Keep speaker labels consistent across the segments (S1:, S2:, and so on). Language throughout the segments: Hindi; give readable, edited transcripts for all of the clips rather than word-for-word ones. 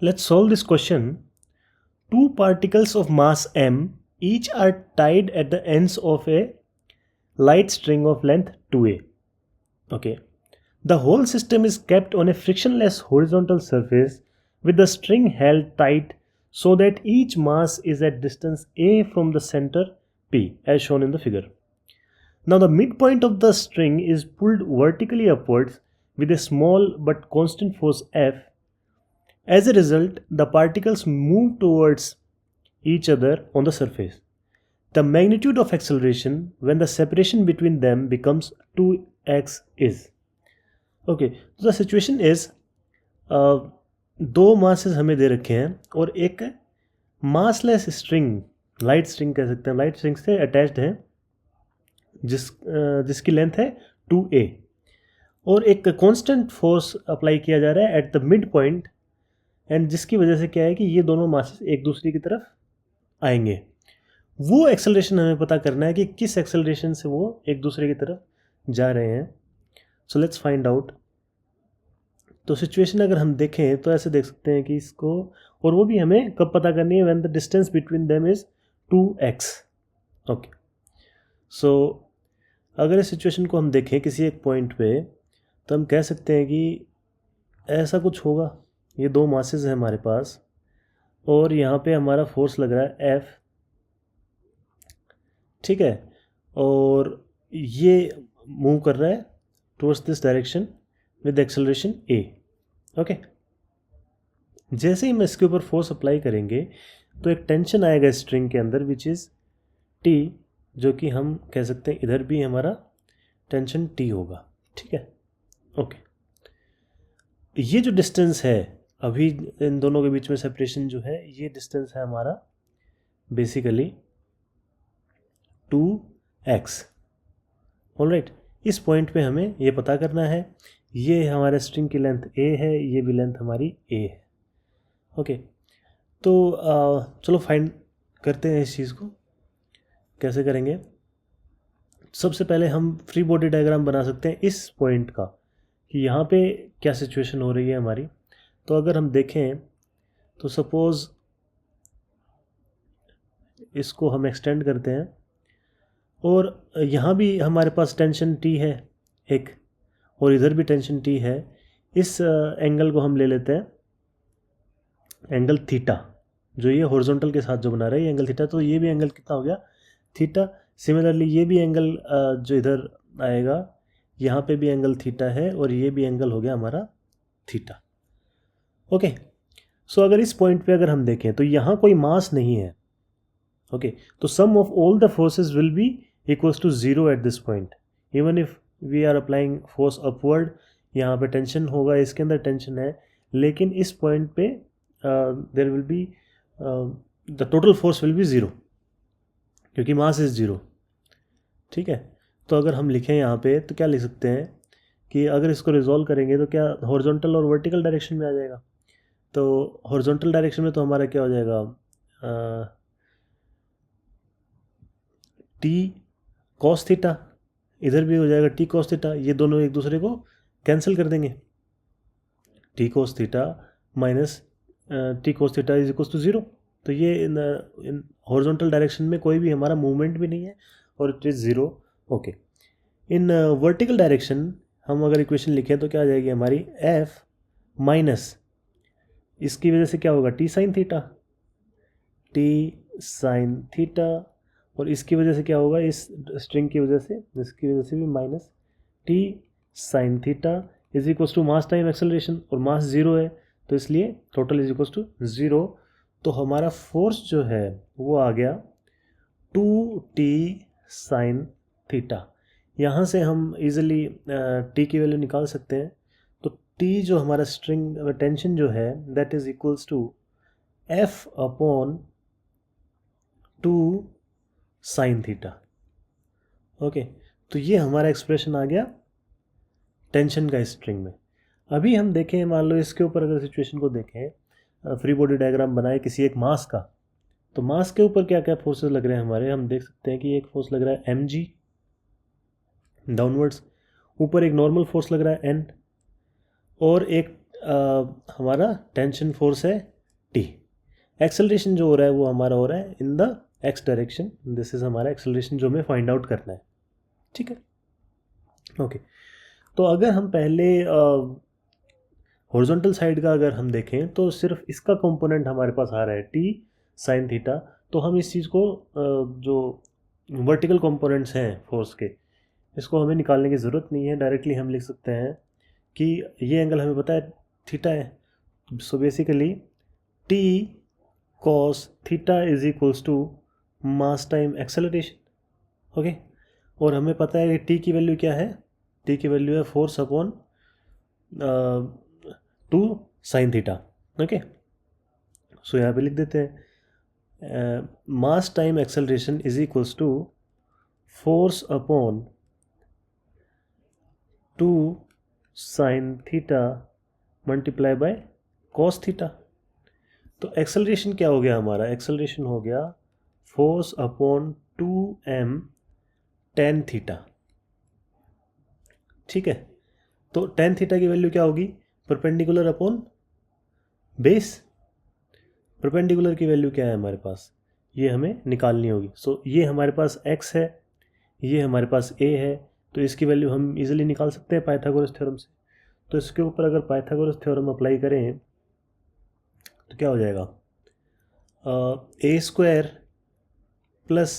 S1: Let's solve this question. Two particles of mass m each are tied at the ends of a light string of length 2a. Okay. The whole system is kept on a frictionless horizontal surface with the string held tight so that each mass is at distance a from the center p as shown in the figure. Now the midpoint of the string is pulled vertically upwards with a small but constant force F. As a result, the particles move towards each other on the surface. The magnitude of acceleration when the separation between them becomes 2x is. Okay, so the situation is दो मासेस हमें दे रखे हैं और एक मासलेस स्ट्रिंग, लाइट स्ट्रिंग कह सकते हैं, लाइट स्ट्रिंग से अटैच्ड है जिसकी लेंथ है 2a और एक कांस्टेंट फोर्स अप्लाई किया जा रहा है at the mid point and जिसकी वजह से क्या है कि ये दोनों मासेस एक दूसरे की तरफ आएंगे. वो एक्सेलरेशन हमें पता करना है कि किस एक्सेलरेशन से वो एक दूसरे की तरफ जा रहे हैं. So let's find out. तो सिचुएशन अगर हम देखें तो ऐसे देख सकते हैं कि इसको, और वो भी हमें कब पता करनी है, when the distance between them is 2x. Okay, so अगर इस सिचुएशन को हम देखें किसी एक पॉइंट पे तो हम कह सकते हैं कि ऐसा कुछ होगा. ये दो मासेस हैं हमारे पास और यहाँ पे हमारा फोर्स लग रहा है F, ठीक है, और ये मूव कर रहा है towards this direction with acceleration a. Okay, जैसे ही हम इसके ऊपर फोर्स अप्लाई करेंगे तो एक टेंशन आएगा स्ट्रिंग के अंदर विच इज़ T, जो कि हम कह सकते हैं इधर भी हमारा टेंशन T होगा. ठीक है, ओके. ये जो डिस्टेंस है अभी इन दोनों के बीच में सेपरेशन जो है, ये डिस्टेंस है हमारा बेसिकली 2x. ऑलराइट, इस पॉइंट पे हमें ये पता करना है. ये हमारे स्ट्रिंग की लेंथ a है, ये भी लेंथ हमारी a है. ओके, तो चलो फाइंड करते हैं इस चीज़ को. कैसे करेंगे? सबसे पहले हम फ्री बॉडी डायग्राम बना सकते हैं इस पॉइंट का कि यहाँ पे क्या सिचुएशन हो रही है हमारी. तो अगर हम देखें तो सपोज़ इसको हम एक्सटेंड करते हैं और यहाँ भी हमारे पास टेंशन T है एक, और इधर भी टेंशन T है. इस एंगल को हम ले लेते हैं एंगल थीटा, जो ये हॉरिजॉन्टल के साथ जो बना रहा है ये एंगल थीटा. तो ये भी एंगल कितना हो गया? थीटा. सिमिलरली ये भी एंगल जो इधर आएगा यहाँ पे भी एंगल थीटा है और ये भी एंगल हो गया हमारा थीटा. ओके, सो अगर इस पॉइंट पे अगर हम देखें तो यहाँ कोई मास नहीं है. ओके, तो sum of all the forces will be equals to 0 at this point. Even if we are applying force upward, यहाँ पे टेंशन होगा, इसके अंदर टेंशन है, लेकिन इस पॉइंट पे there will be the total force will be 0 क्योंकि मास इज 0. ठीक है, तो अगर हम लिखें यहाँ पे तो क्या लिख सकते हैं कि अगर इसको रिजॉल्व करेंगे तो क्या हॉरिजॉन्टल और वर्टिकल डायरेक्शन में आ जाएगा. तो हॉरिजॉन्टल डायरेक्शन में तो हमारा क्या हो जाएगा, टी कॉस थीटा, इधर भी हो जाएगा टी कॉस थीटा. ये दोनों एक दूसरे को कैंसिल कर देंगे. T cos theta minus T cos theta is equals to 0. तो ये इन हॉरिजॉन्टल डायरेक्शन में कोई भी हमारा मूवमेंट भी नहीं है और it is 0. Okay, in vertical direction हम अगर इक्वेशन लिखें तो क्या आ जाएगी हमारी F माइनस इसकी वजह से क्या होगा T sine theta, T sine theta, और इसकी वजह से क्या होगा, इस स्ट्रिंग की वजह से, इसकी वजह से भी minus T sine theta is equals to mass time acceleration, और मास 0 है तो इसलिए टोटल इज इक्वल्स टू 0. तो हमारा फोर्स जो है वो आ गया 2t साइन थीटा. यहाँ से हम इजीली t की वैल्यू निकाल सकते हैं. तो t जो हमारा स्ट्रिंग टेंशन जो है that is equals to F upon 2 sine theta. Okay, तो ये हमारा एक्सप्रेशन आ गया टेंशन का स्ट्रिंग में. अभी हम देखें, मान लो इसके ऊपर अगर सिचुएशन को देखें, फ्री बॉडी डायग्राम बनाए किसी एक मास का, तो मास के ऊपर क्या क्या फोर्सेस लग रहे हैं हमारे. हम देख सकते हैं कि एक फोर्स लग रहा है mg डाउनवर्ड्स, ऊपर एक नॉर्मल फोर्स लग रहा है n, और एक हमारा टेंशन फोर्स है T। एक्सेलरेशन जो हो रहा है वो हमारा हो रहा है in the x direction. This is हमारा एक्सेलरेशन जो हमें फाइंड आउट करना है। ठीक है, ओके। तो अगर हम पहले हॉरिजॉन्टल साइड का अगर हम देखें तो सिर्फ इसका कंपोनेंट हमारे पास आ रहा है T साइन थीटा। तो हम इस चीज़ को जो वर्टिकल कंपोनेंट्स हैं फोर्स के, इसको हमें निकालने की ज़रूरत नहीं है। डायरेक्टली हम लिख सकते हैं कि ये एंगल हमें पता है थीटा है। So basically T cos theta is equals to mass time acceleration. Okay, और हमें पता है कि T की वैल्यू क्या है। T की वैल्यू है force upon 2 sine theta. Okay, so यहाँ पे लिख देते हैं mass time acceleration is equals to force upon 2 sine theta multiply by cos theta. तो एक्सेलरेशन क्या हो गया हमारा, एक्सेलरेशन हो गया force upon 2m tan theta. ठीक है, तो टेन थीटा की वैल्यू क्या होगी, परपेंडिकुलर अपॉन बेस। परपेंडिकुलर की वैल्यू क्या है हमारे पास, ये हमें निकालनी होगी। सो ये हमारे पास x है, ये हमारे पास a है, तो इसकी वैल्यू हम इजीली निकाल सकते हैं पाइथागोरस थ्योरम से। तो इसके ऊपर अगर पाइथागोरस थ्योरम अप्लाई करें तो क्या हो जाएगा, a square plus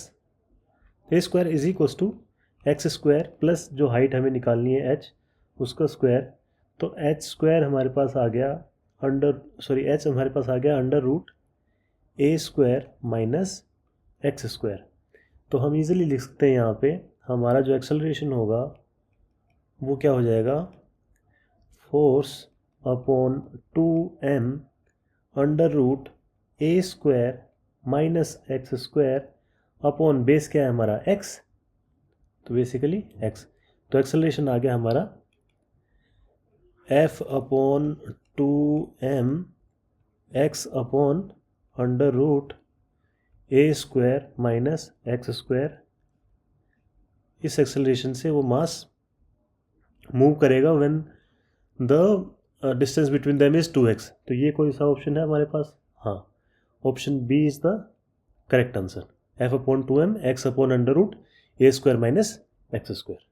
S1: a square is equals to x square plus जो हाइट हमें निकालनी है h उसका स्क्वायर। तो h स्क्वायर हमारे पास आ गया h हमारे पास आ गया under root a square minus x square. तो हम इजीली लिख सकते हैं यहाँ पे हमारा जो एक्सेलरेशन होगा वो क्या हो जाएगा, force upon 2m under root a square minus x square upon base क्या है हमारा x, तो बेसिकली x। तो एक्सेलरेशन आ गया हमारा f upon 2m x upon under root a square minus x square. इस एक्सेलरेशन से वो मास मूव करेगा when the distance between them is 2x। तो ये कोई सा ऑप्शन है हमारे पास, हाँ, option B is the correct answer. f upon 2m x upon under root a square minus x square.